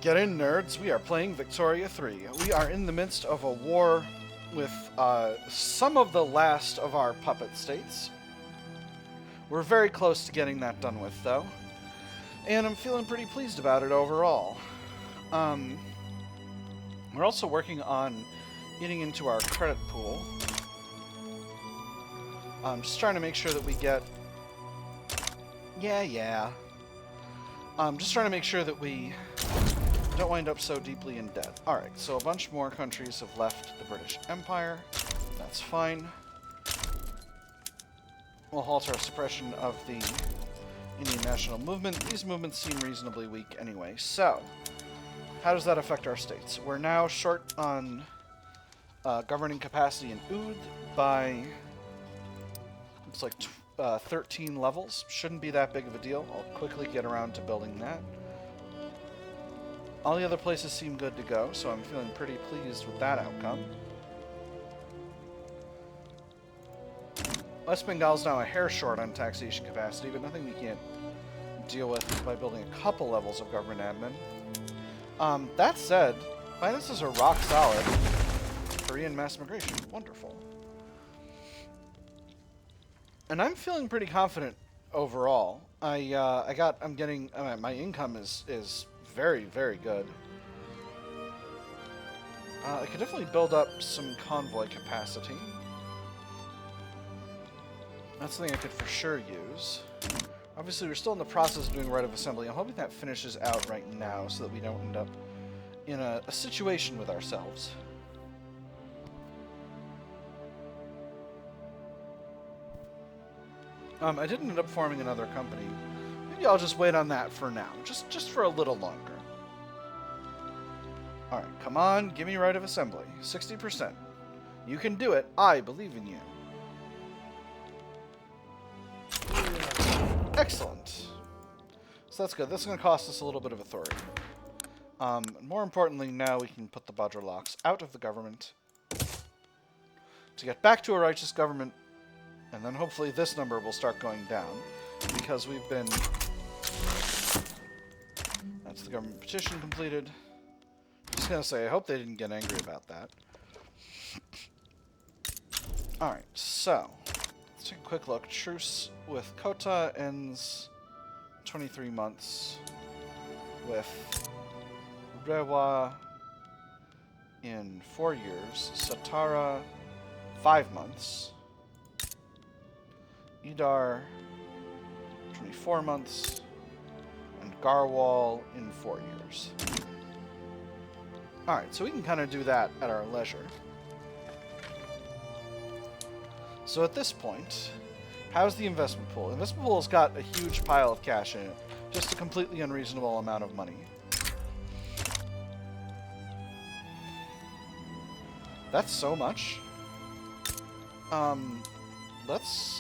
Get in, nerds. We are playing Victoria 3. We are in the midst of a war with some of the last of our puppet states. We're very close to getting that done with, though. And I'm feeling pretty pleased about it overall. We're also working on getting into our credit pool. Just trying to make sure that we get... just trying to make sure that we don't wind up so deeply in debt. Alright, so a bunch more countries have left the British Empire. That's fine. We'll halt our suppression of the Indian national movement. These movements seem reasonably weak anyway. So, how does that affect our states? We're now short on governing capacity in Oud by, looks like 13 levels. Shouldn't be that big of a deal. I'll quickly get around to building that. All the other places seem good to go, so I'm feeling pretty pleased with that outcome. West Bengal's now a hair short on taxation capacity, but nothing we can't deal with by building a couple levels of government admin. That said, finances are rock solid. Korean mass migration. Wonderful. And I'm feeling pretty confident overall. My income is very, very good. I could definitely build up some convoy capacity. That's something I could for sure use. Obviously, we're still in the process of doing right of assembly. I'm hoping that finishes out right now so that we don't end up in a situation with ourselves. I didn't end up forming another company. Maybe I'll just wait on that for now, just for a little longer. Alright, come on, give me right of assembly. 60%. You can do it. I believe in you. Excellent. So that's good. This is going to cost us a little bit of authority. More importantly, now we can put the Bajralaks out of the government to get back to a righteous government, and then hopefully this number will start going down, because we've been... That's the government petition completed. Just going to say, I hope they didn't get angry about that. Alright, so... Let's take a quick look. Truce with Kota ends 23 months. With Rewa in 4 years. Satara 5 months. Idar 24 months. And Garwal in 4 years. Alright, so we can kind of do that at our leisure. So at this point, how's the investment pool? The investment pool has got a huge pile of cash in it. Just a completely unreasonable amount of money. That's so much. Let's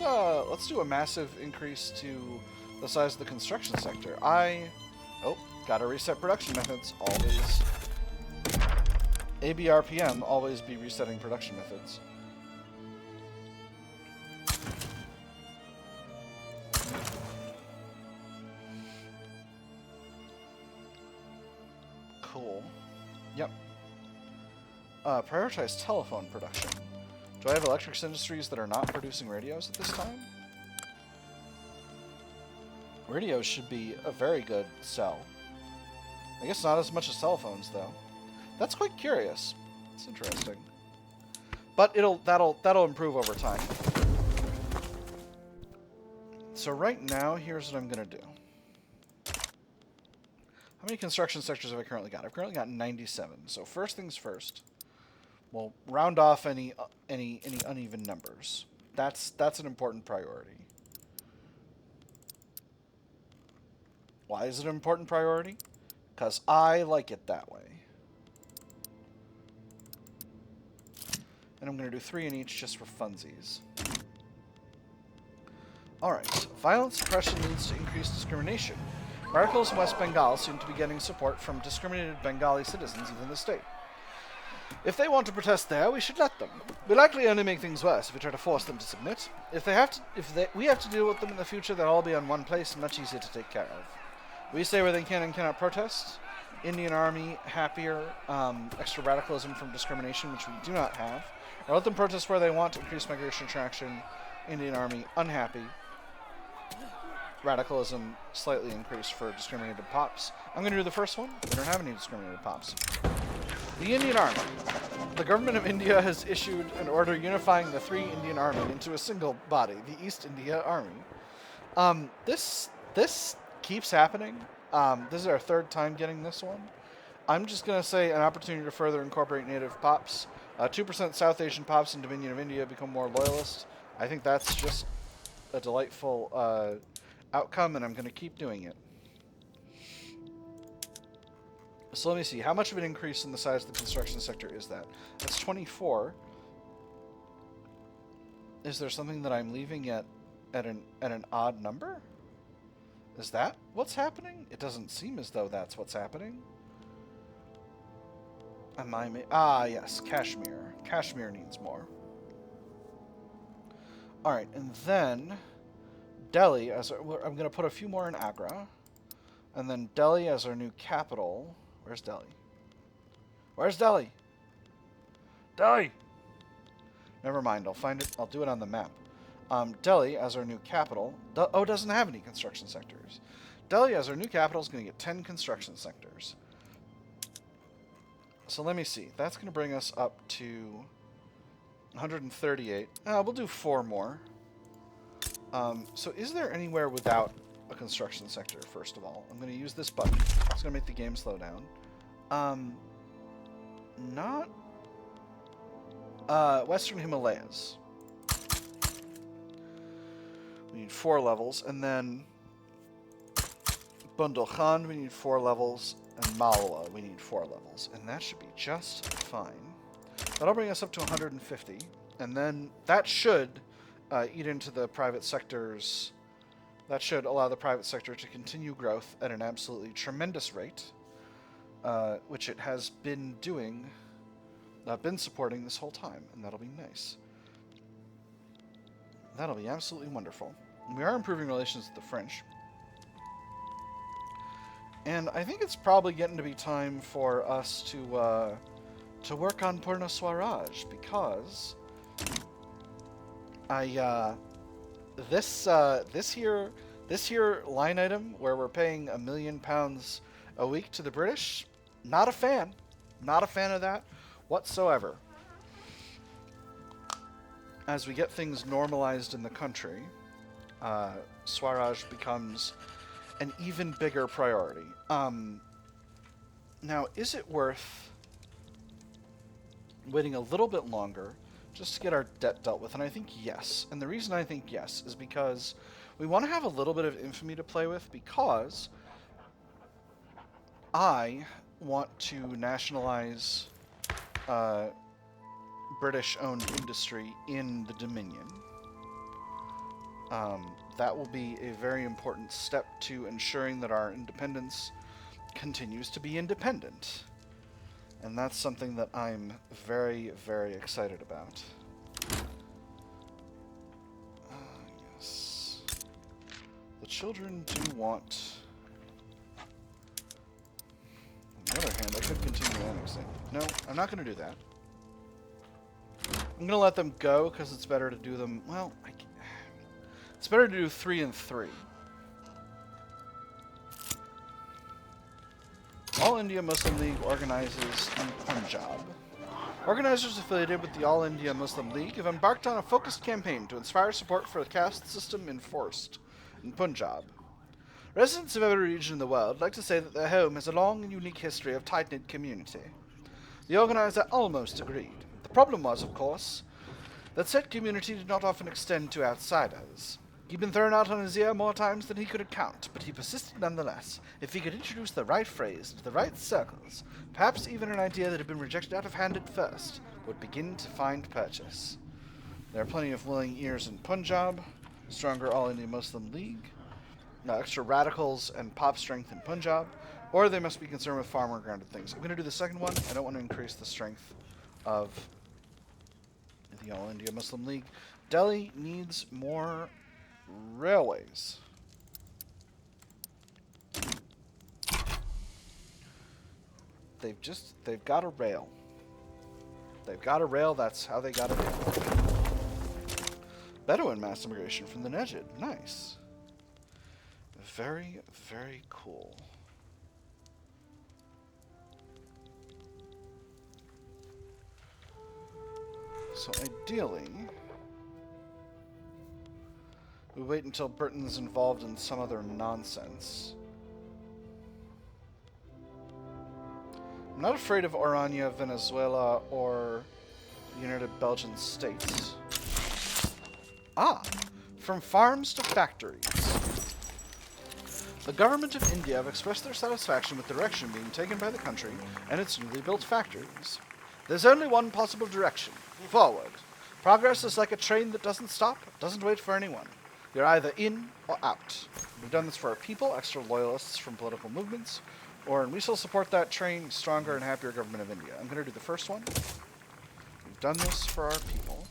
do a massive increase to the size of the construction sector. Oh, gotta reset production methods. Always. ABRPM, always be resetting production methods. Cool. Yep. Prioritize telephone production. Do I have electrics industries that are not producing radios at this time? Radios should be a very good sell. I guess not as much as telephones, though. That's quite curious. It's interesting. But that'll improve over time. So right now, here's what I'm gonna do. How many construction sectors have I currently got? I've currently got 97. So first things first, we'll round off any uneven numbers. That's an important priority. Why is it an important priority? Because I like it that way. And I'm going to do 3 in each just for funsies. Alright, violent suppression leads to increased discrimination. Radicals in West Bengal seem to be getting support from discriminated Bengali citizens within the state. If they want to protest there, we should let them. We likely only make things worse if we try to force them to submit. If we have to deal with them in the future, they'll all be on one place and much easier to take care of. We say where they can and cannot protest. Indian Army happier, extra radicalism from discrimination, which we do not have. Or let them protest where they want, increase migration attraction. Indian Army unhappy. Radicalism slightly increased for discriminated pops. I'm going to do the first one. We don't have any discriminated pops. The Indian Army. The government of India has issued an order unifying the 3 Indian Army into a single body, the East India Army. This keeps happening. This is our 3rd time getting this one. I'm just going to say an opportunity to further incorporate native pops. 2% South Asian pops in Dominion of India become more loyalist. I think that's just a delightful outcome, and I'm going to keep doing it. So let me see. How much of an increase in the size of the construction sector is that? That's 24. Is there something that I'm leaving at an odd number? Is that what's happening? It doesn't seem as though that's what's happening. Yes, Kashmir. Kashmir needs more. Alright, and then Delhi, I'm going to put a few more in Agra. And then Delhi as our new capital. Where's Delhi? Where's Delhi? Delhi! Never mind, I'll find it. I'll do it on the map. Delhi as our new capital. Doesn't have any construction sectors. Delhi as our new capital is going to get 10 construction sectors. So let me see. That's going to bring us up to 138. We'll do 4 more. So is there anywhere without a construction sector, first of all? I'm going to use this button. It's going to make the game slow down. Not... Western Himalayas. We need 4 levels. And then Bundelkhand, we need 4 levels. And Malwa, we need 4 levels. And that should be just fine. That'll bring us up to 150. And then that should eat into the private sector's... That should allow the private sector to continue growth at an absolutely tremendous rate, which it has been doing, been supporting this whole time, and that'll be nice. That'll be absolutely wonderful. We are improving relations with the French. And I think it's probably getting to be time for us to work on purna swaraj, because this here line item where we're paying £1 million a week to the British, not a fan of that whatsoever. As we get things normalized in the country, Swaraj becomes an even bigger priority. Now, is it worth waiting a little bit longer just to get our debt dealt with? And I think yes. And the reason I think yes is because we want to have a little bit of infamy to play with, because I want to nationalize British-owned industry in the Dominion. That will be a very important step to ensuring that our independence continues to be independent. And that's something that I'm very, very excited about. Yes. The children do want... On the other hand, I could continue annexing. No, I'm not going to do that. I'm going to let them go, because it's better to do them... Well, it's better to do 3 and 3. All India Muslim League organizes in Punjab. Organizers affiliated with the All India Muslim League have embarked on a focused campaign to inspire support for the caste system enforced in Punjab. Residents of every region in the world like to say that their home has a long and unique history of tight-knit community. The organizer almost agreed. The problem was, of course, that said community did not often extend to outsiders. He'd been thrown out on his ear more times than he could count, but he persisted nonetheless. If he could introduce the right phrase into the right circles, perhaps even an idea that had been rejected out of hand at first would begin to find purchase. There are plenty of willing ears in Punjab, stronger All India Muslim League, extra radicals and pop strength in Punjab, or they must be concerned with far more grounded things. I'm going to do the second one. I don't want to increase the strength of the All India Muslim League. Delhi needs more railways. they've got a rail. They've got a rail, that's how they got it in. Bedouin mass immigration from the Nejd. Nice. Very, very cool. So ideally, we wait until Britain's involved in some other nonsense. I'm not afraid of Orania, Venezuela, or the United Belgian States. Ah! From farms to factories. The government of India have expressed their satisfaction with the direction being taken by the country and its newly built factories. There's only one possible direction. Forward. Progress is like a train that doesn't stop, doesn't wait for anyone. You're either in or out. We've done this for our people, extra loyalists from political movements, and we shall support that train, stronger and happier government of India. I'm going to do the first one. We've done this for our people.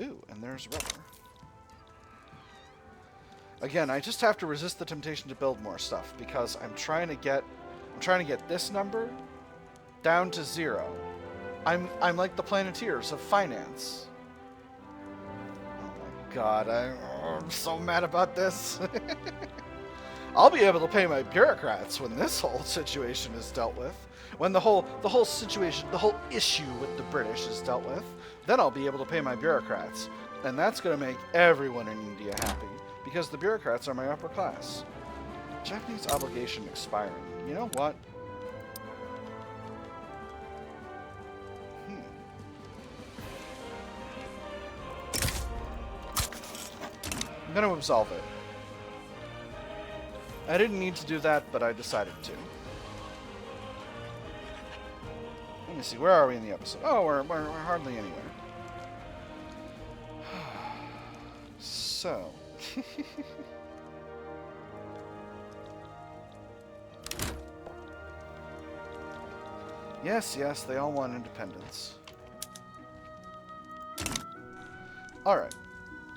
Ooh, and there's rubber. Again, I just have to resist the temptation to build more stuff because I'm trying to get this number down to 0. I'm like the Planeteers of finance. Oh my god, I'm so mad about this. I'll be able to pay my bureaucrats when this whole situation is dealt with. When the whole situation, the whole issue with the British is dealt with, then I'll be able to pay my bureaucrats. And that's going to make everyone in India happy, because the bureaucrats are my upper class. Japanese obligation expiring. You know what? I'm going to absolve it. I didn't need to do that, but I decided to. Let me see, where are we in the episode? Oh, we're hardly anywhere. So... yes, they all want independence. Alright,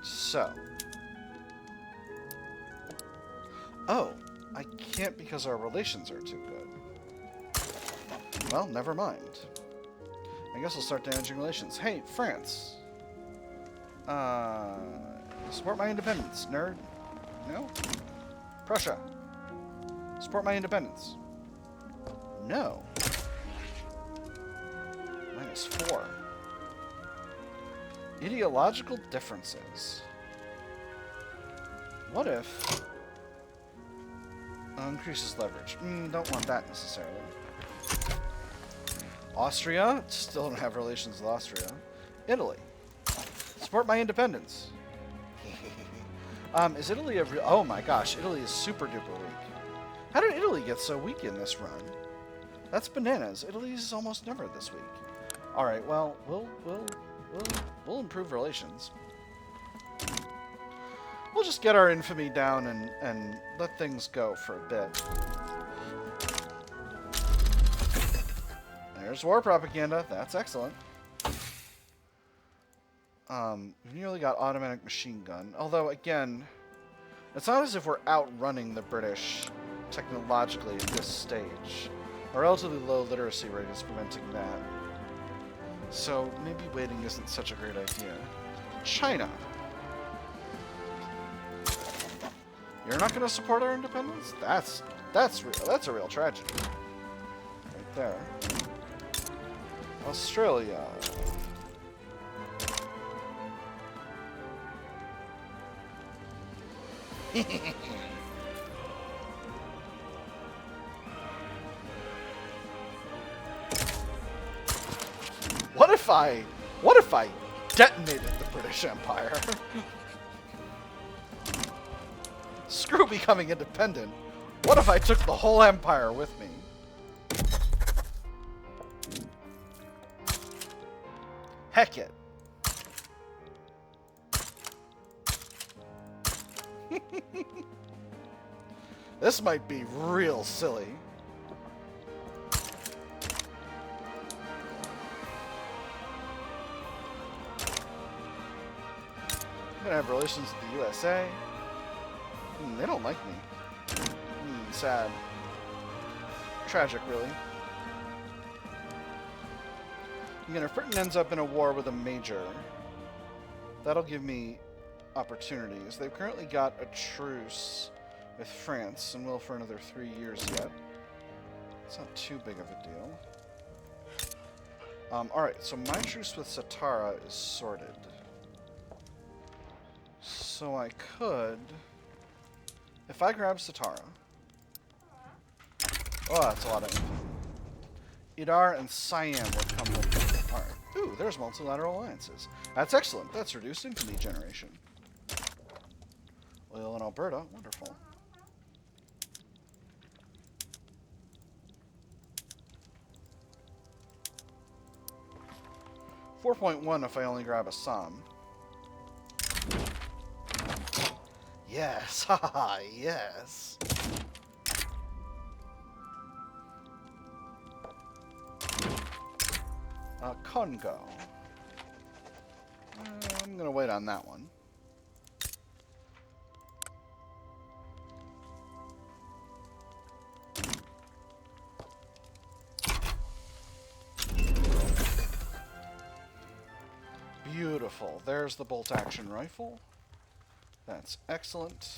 so... oh, I can't because our relations are too good. Well, never mind. I guess I'll start damaging relations. Hey, France! Support my independence, nerd. No? Prussia. Support my independence. No. -4. Ideological differences. What if... increases leverage. Don't want that necessarily. Austria? Still don't have relations with Austria. Italy. Support my independence. Is Italy a real... oh my gosh, Italy is super duper weak. How did Italy get so weak in this run? That's bananas. Italy is almost never this weak. Alright, well, we'll improve relations. We'll just get our infamy down and let things go for a bit. There's war propaganda. That's excellent. We've nearly got automatic machine gun. Although, again, it's not as if we're outrunning the British technologically at this stage. A relatively low literacy rate is preventing that. So maybe waiting isn't such a great idea. China. You're not going to support our independence? That's real. That's a real tragedy. Right there. Australia. What if I detonated the British Empire? Screw becoming independent. What if I took the whole empire with me? Heck it. This might be real silly. I'm gonna have relations with the USA. They don't like me. Sad. Tragic, really. Again, if Britain ends up in a war with a major, that'll give me opportunities. They've currently got a truce with France, and will for another 3 years yet. It's not too big of a deal. Alright, so my truce with Satara is sorted. So I could... If I grab Satara... Oh, that's a lot of info. Idar and Siam would come with me. Alright. Ooh, there's multilateral alliances. That's excellent. That's reduced infamy generation. Oil in Alberta. Wonderful. $4.1 if I only grab Assam. Yes, haha, yes. Congo. I'm gonna wait on that one. Beautiful. There's the bolt-action rifle. That's excellent.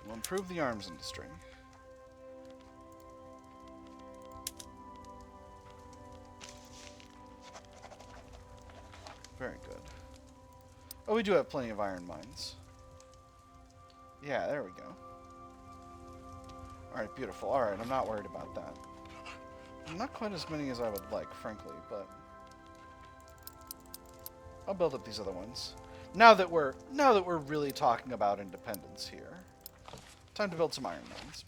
We'll improve the arms industry. Very good. Oh, we do have plenty of iron mines. Yeah, there we go. Alright, beautiful. Alright, I'm not worried about that. Not quite as many as I would like, frankly, but I'll build up these other ones. Now that we're really talking about independence here. Time to build some iron mines.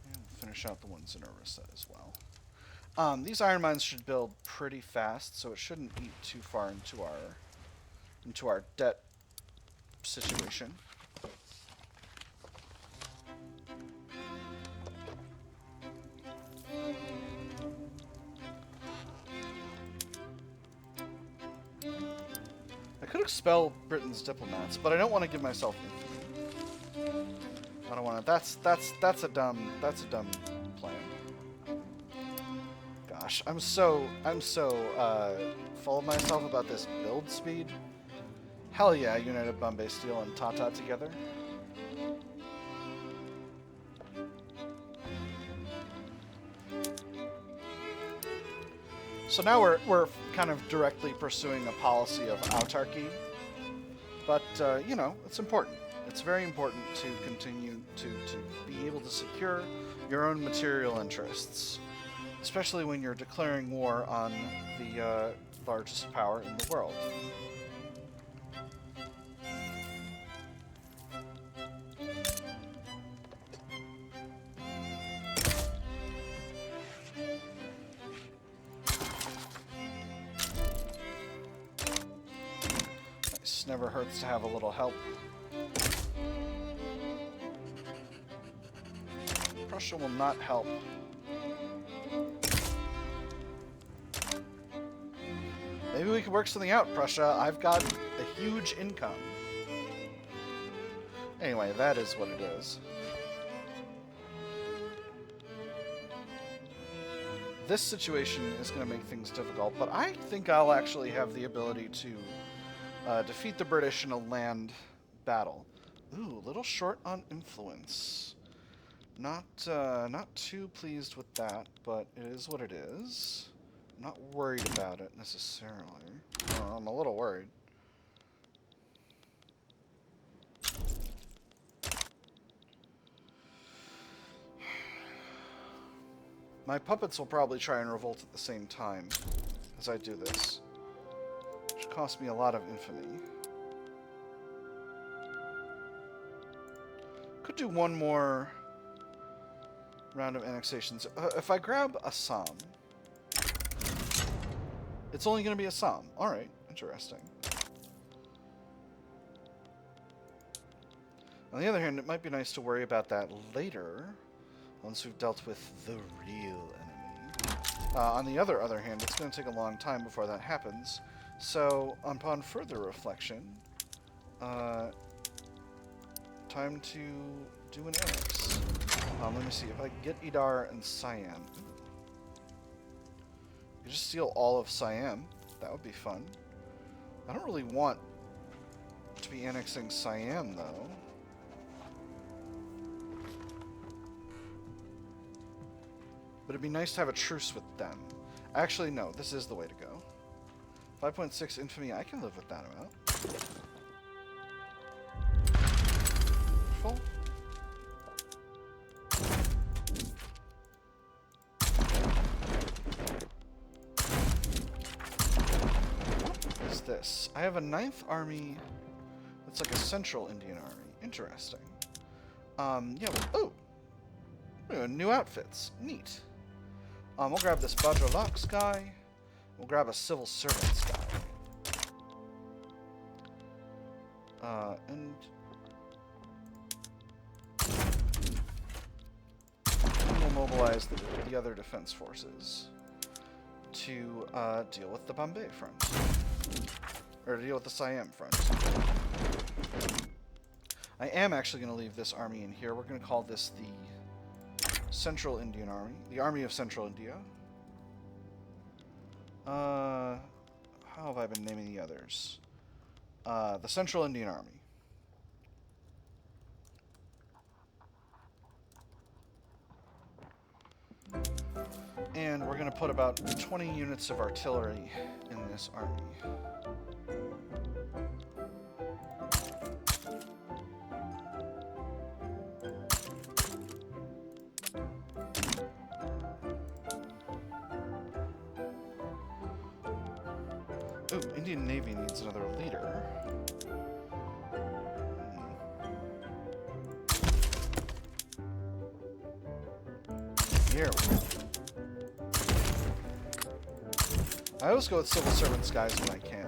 And we'll finish out the ones in Orissa as well. These iron mines should build pretty fast, so it shouldn't eat too far into our debt situation. I could expel Britain's diplomats, but I don't want to give myself infamy. I don't want to. That's a dumb plan. Gosh, I'm so full of myself about this build speed. Hell yeah, United Bombay Steel and Tata together. So now we're kind of directly pursuing a policy of autarky, but you know, it's important. It's very important to continue to be able to secure your own material interests, especially when you're declaring war on the largest power in the world. Nice. Never hurts to have a little help. Prussia will not help. Maybe we could work something out, Prussia. I've got a huge income. Anyway, that is what it is. This situation is going to make things difficult, but I think I'll actually have the ability to defeat the British in a land battle. Ooh, a little short on influence. Not too pleased with that, but it is what it is. I'm not worried about it necessarily. Well, I'm a little worried. My puppets will probably try and revolt at the same time as I do this, which costs me a lot of infamy. Could do one more round of annexations. If I grab Assam, it's only going to be Assam. Alright, interesting. On the other hand, it might be nice to worry about that later, once we've dealt with the real enemy. On the other hand, it's going to take a long time before that happens. So, upon further reflection, time to do an annex. Let me see if I can get Idar and Siam. You just steal all of Siam. That would be fun. I don't really want to be annexing Siam, though. But it'd be nice to have a truce with them. Actually, no, this is the way to go. 5.6 infamy, I can live with that amount. Full. What is this? I have a 9th army that's like a central Indian army. Interesting. Yeah, well, oh! New outfits. Neat. We'll grab this Bajralax guy. We'll grab a civil servants guy. And we'll mobilize the other defense forces to deal with the Bombay front. Or deal with the Siam front. I am actually going to leave this army in here. We're going to call this the Central Indian Army. The Army of Central India. How have I been naming the others? The Central Indian Army. And we're going to put about 20 units of artillery in this army. Ooh, Indian Navy needs another leader. Here we go. I always go with civil servants guys when I can.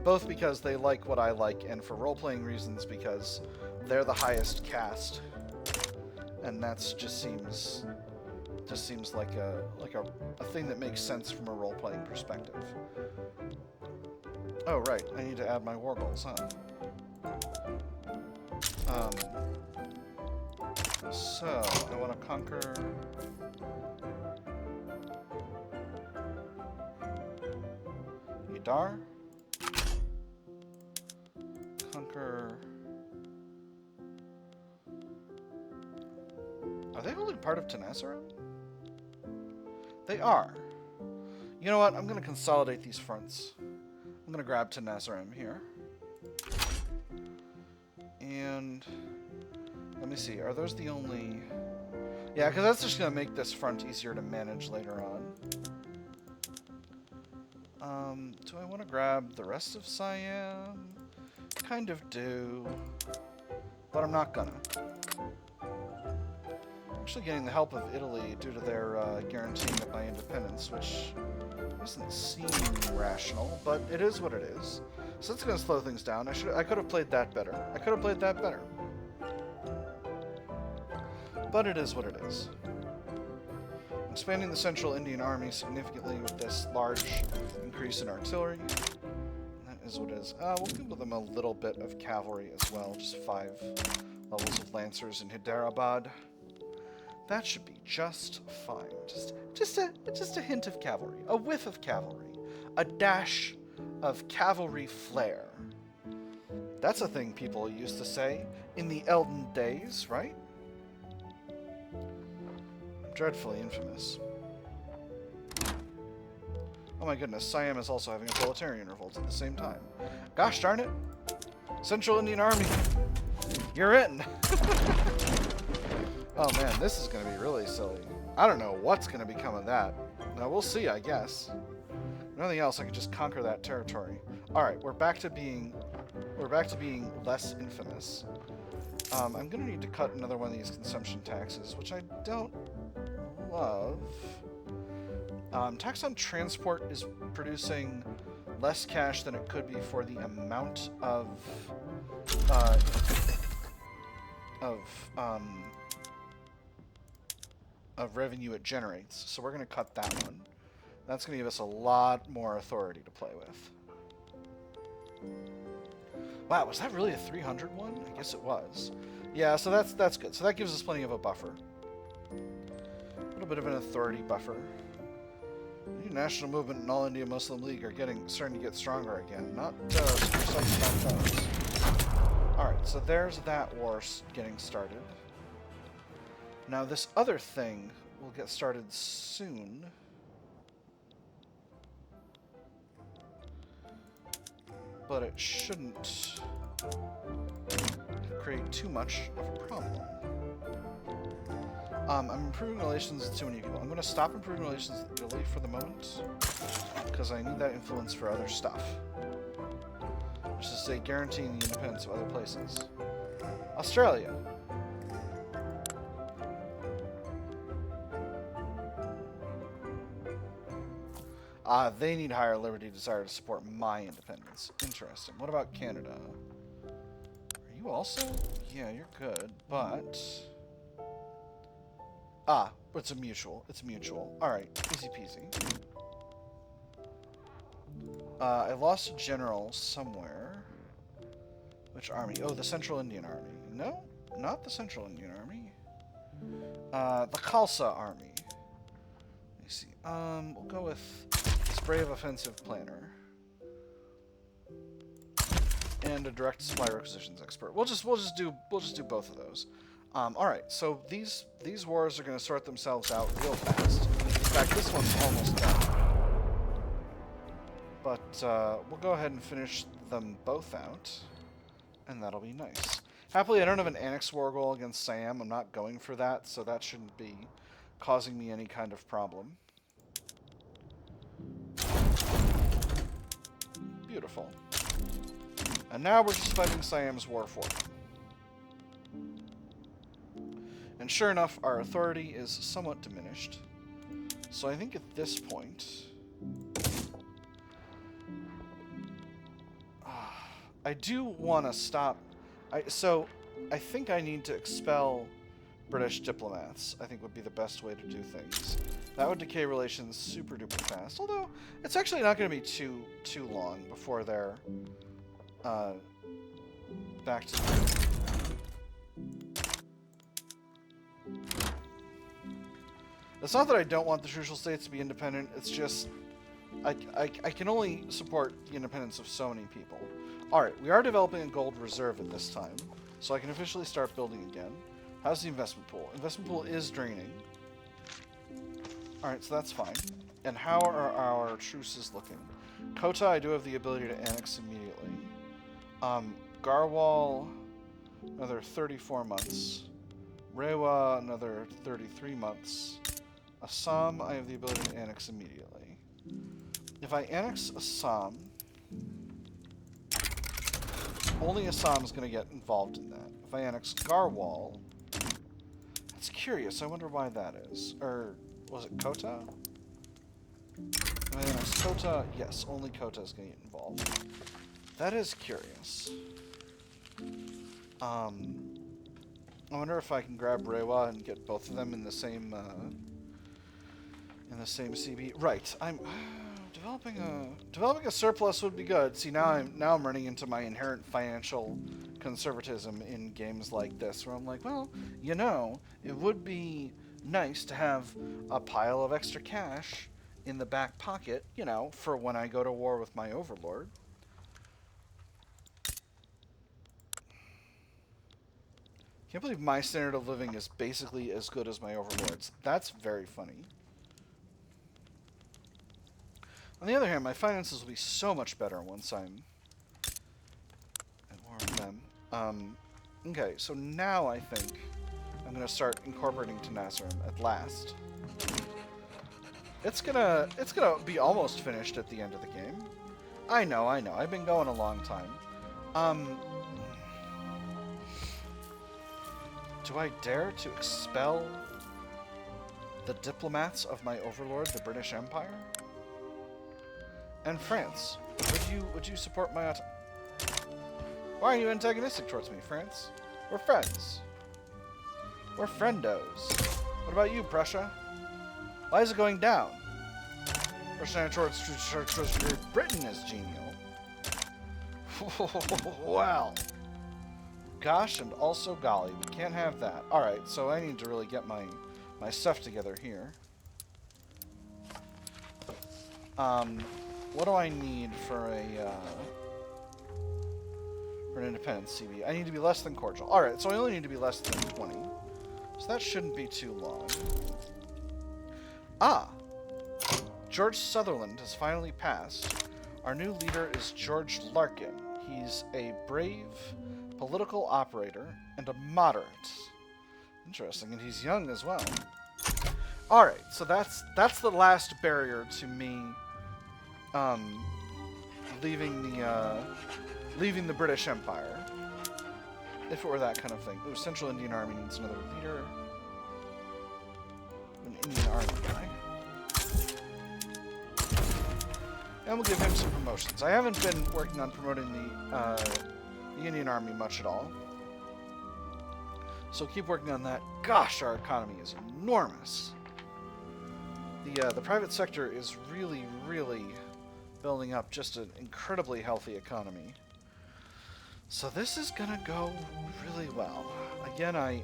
Both because they like what I like, and for role-playing reasons because they're the highest caste, and that's just seems like a thing that makes sense from a role-playing perspective. Oh right, I need to add my war goals, huh? So I want to conquer. Idar. Conquer. Are they holding part of Tenasserim? They are. You know what? I'm going to consolidate these fronts. I'm going to grab Tenasserim here. And let me see. Are those the only... Yeah, because that's just going to make this front easier to manage later on. Do I want to grab the rest of Siam? Kind of do. But I'm not gonna. I'm actually getting the help of Italy due to their guaranteeing of my independence, which doesn't seem rational, but it is what it is. So that's going to slow things down. I could have played that better. But it is what it is. Expanding the Central Indian Army significantly with this large increase in artillery. That is what it is. We'll give them a little bit of cavalry as well. Just 5 levels of Lancers in Hyderabad. That should be just fine. Just a hint of cavalry. A whiff of cavalry. A dash of cavalry flair. That's a thing people used to say in the elden days, right? Dreadfully infamous. Oh my goodness, Siam is also having a proletarian revolt at the same time. Gosh darn it! Central Indian Army! You're in! Oh man, this is going to be really silly. I don't know what's going to become of that. Now we'll see, I guess. If nothing else, I can just conquer that territory. Alright, we're back to being less infamous. I'm going to need to cut another one of these consumption taxes, which I don't love. Tax on transport is producing less cash than it could be for the amount of of revenue it generates. So we're going to cut that one. That's going to give us a lot more authority to play with. Wow, was that really a 300 one? I guess it was. Yeah, so that's good. So that gives us plenty of a buffer. A little bit of an authority buffer. The National Movement and All India Muslim League are starting to get stronger again. Not super psyched about those. Alright, so there's that war getting started. Now this other thing will get started soon. But it shouldn't create too much of a problem. I'm improving relations with too many people. I'm going to stop improving relations with Italy for the moment, because I need that influence for other stuff. Which is to say, guaranteeing the independence of other places. Australia. They need higher liberty desire to support my independence. Interesting. What about Canada? Are you also? Yeah, you're good, but... it's a mutual. It's mutual. Alright, easy peasy. I lost a general somewhere. Which army? Oh, the Central Indian Army. No, not the Central Indian Army. The Khalsa Army. Let me see. We'll go with this brave offensive planner. And a direct supply requisitions expert. We'll just do both of those. Alright, so these wars are going to sort themselves out real fast. In fact, this one's almost done. But we'll go ahead and finish them both out, and that'll be nice. Happily, I don't have an annex war goal against Siam. I'm not going for that, so that shouldn't be causing me any kind of problem. Beautiful. And now we're just fighting Siam's war for them. And sure enough, our authority is somewhat diminished. So I think at this point... I do want to stop... So, I think I need to expel British diplomats, I think would be the best way to do things. That would decay relations super duper fast. Although, it's actually not going to be too long before they're back to... It's not that I don't want the Trucial States to be independent, it's just... I can only support the independence of so many people. Alright, we are developing a gold reserve at this time, so I can officially start building again. How's the investment pool? Investment pool is draining. Alright, so that's fine. And how are our truces looking? Kota, I do have the ability to annex immediately. Garhwal, another 34 months. Rewa, another 33 months. Assam, I have the ability to annex immediately. If I annex Assam, only Assam is going to get involved in that. If I annex Garhwal, that's curious. I wonder why that is. Or was it Kota? If I annex Kota, yes, only Kota is going to get involved. That is curious. I wonder if I can grab Rewa and get both of them in the same CB. Right. I'm developing a surplus would be good. See, now I'm running into my inherent financial conservatism in games like this, where I'm like, well, you know, it would be nice to have a pile of extra cash in the back pocket, you know, for when I go to war with my overlord. Can't believe my standard of living is basically as good as my overlord's. That's very funny. On the other hand, my finances will be so much better once I'm at war with them. Okay, so now I think I'm going to start incorporating Tenasserim at last. It's gonna be almost finished at the end of the game. I know. I've been going a long time. Do I dare to expel the diplomats of my overlord, the British Empire? And France, would you support my... Why are you antagonistic towards me, France? We're friends. We're friendos. What about you, Prussia? Why is it going down? Prussia towards Great Britain is genial. Wow. Gosh, and also golly, we can't have that. Alright, so I need to really get my stuff together here. What do I need for an independent CB? I need to be less than cordial. Alright, so I only need to be less than 20. So that shouldn't be too long. Ah! George Sutherland has finally passed. Our new leader is George Larkin. He's a brave political operator and a moderate. Interesting, and he's young as well. Alright, so that's the last barrier to me leaving the British Empire. If it were that kind of thing. Ooh, Central Indian Army needs another leader. An Indian Army guy. And we'll give him some promotions. I haven't been working on promoting the Indian Army much at all. So keep working on that. Gosh, our economy is enormous. The private sector is really, really building up just an incredibly healthy economy. So this is gonna go really well. Again, I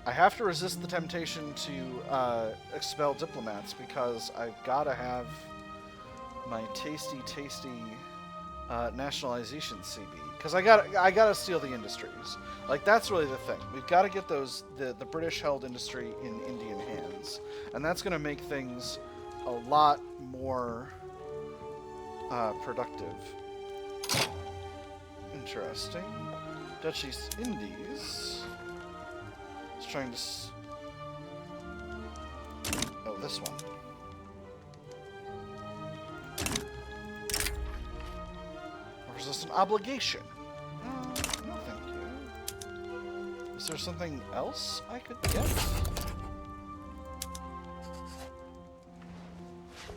have to resist the temptation to expel diplomats because I've got to have my tasty nationalization CB. Because I gotta steal the industries. Like, that's really the thing. We've got to get the British-held industry in Indian hands, and that's gonna make things a lot more productive. Interesting. Dutch East Indies is trying to. Oh, this one. Or is this an obligation? No, thank you. Is there something else I could get?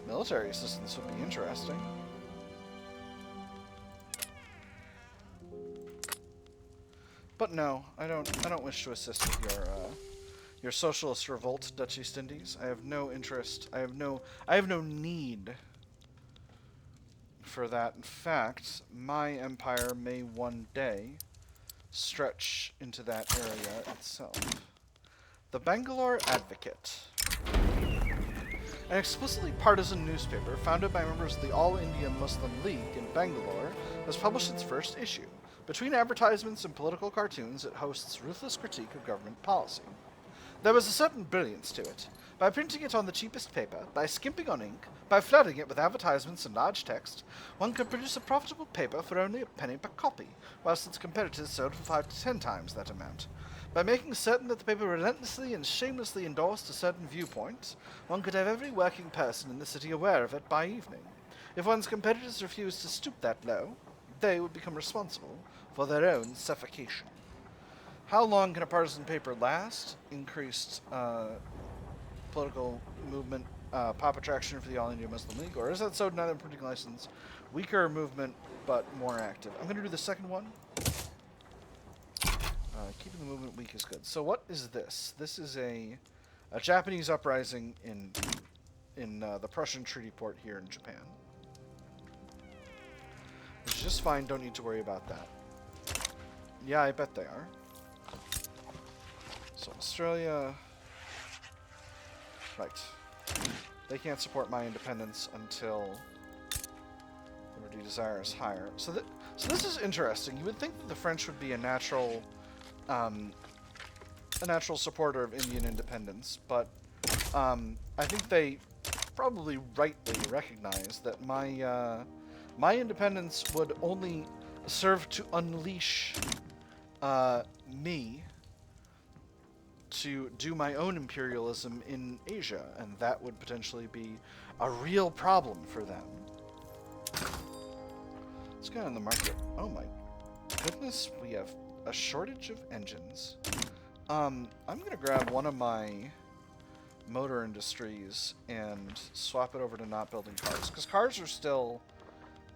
Military assistance would be interesting. But no, I don't wish to assist with your socialist revolt, Dutch East Indies. I have no interest. I have no need for that. In fact, my empire may one day stretch into that area itself. The Bangalore Advocate. An explicitly partisan newspaper founded by members of the All India Muslim League in Bangalore has published its first issue. Between advertisements and political cartoons, it hosts ruthless critique of government policy. There was a certain brilliance to it. By printing it on the cheapest paper, by skimping on ink, by flooding it with advertisements and large text, one could produce a profitable paper for only a penny per copy, whilst its competitors sold for 5 to 10 times that amount. By making certain that the paper relentlessly and shamelessly endorsed a certain viewpoint, one could have every working person in the city aware of it by evening. If one's competitors refused to stoop that low, they would become responsible for their own suffocation. How long can a partisan paper last? Increased political movement, pop attraction for the All India Muslim League, or is that so? Another printing license, weaker movement but more active. I'm going to do the second one. Keeping the movement weak is good. So what is this? This is a Japanese uprising in the Prussian treaty port here in Japan. Which is just fine. Don't need to worry about that. Yeah, I bet they are. So Australia, right? They can't support my independence until liberty desire is higher. So this is interesting. You would think that the French would be a natural supporter of Indian independence, but I think they probably rightly recognize that my independence would only serve to unleash me to do my own imperialism in Asia, and that would potentially be a real problem for them. Let's go on the market. Oh my goodness, we have a shortage of engines. I'm gonna grab one of my motor industries and swap it over to not building cars, because cars are still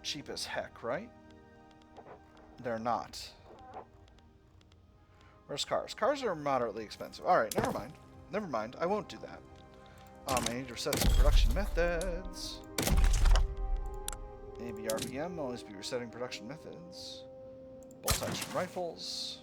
cheap as heck, right? They're not. Where's cars? Cars are moderately expensive. Alright, never mind. Never mind. I won't do that. I need to reset some production methods. AB RPM, always be resetting production methods. Bolt action rifles.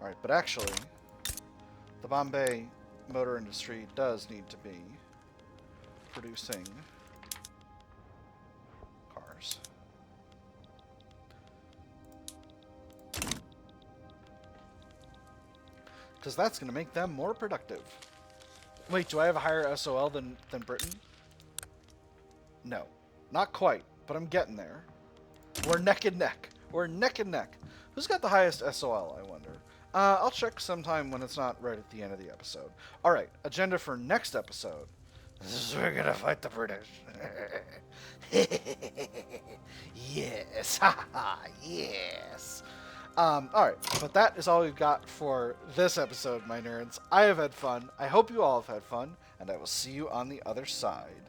Alright, but actually, the Bombay motor industry does need to be producing cars. Because that's going to make them more productive. Wait, do I have a higher SOL than Britain? No. Not quite, but I'm getting there. We're neck and neck. We're neck and neck. Who's got the highest SOL, I wonder? I'll check sometime when it's not right at the end of the episode. Alright, agenda for next episode. We're gonna fight the British. Yes. Yes. Alright, but that is all we've got for this episode, my nerds. I have had fun. I hope you all have had fun, and I will see you on the other side.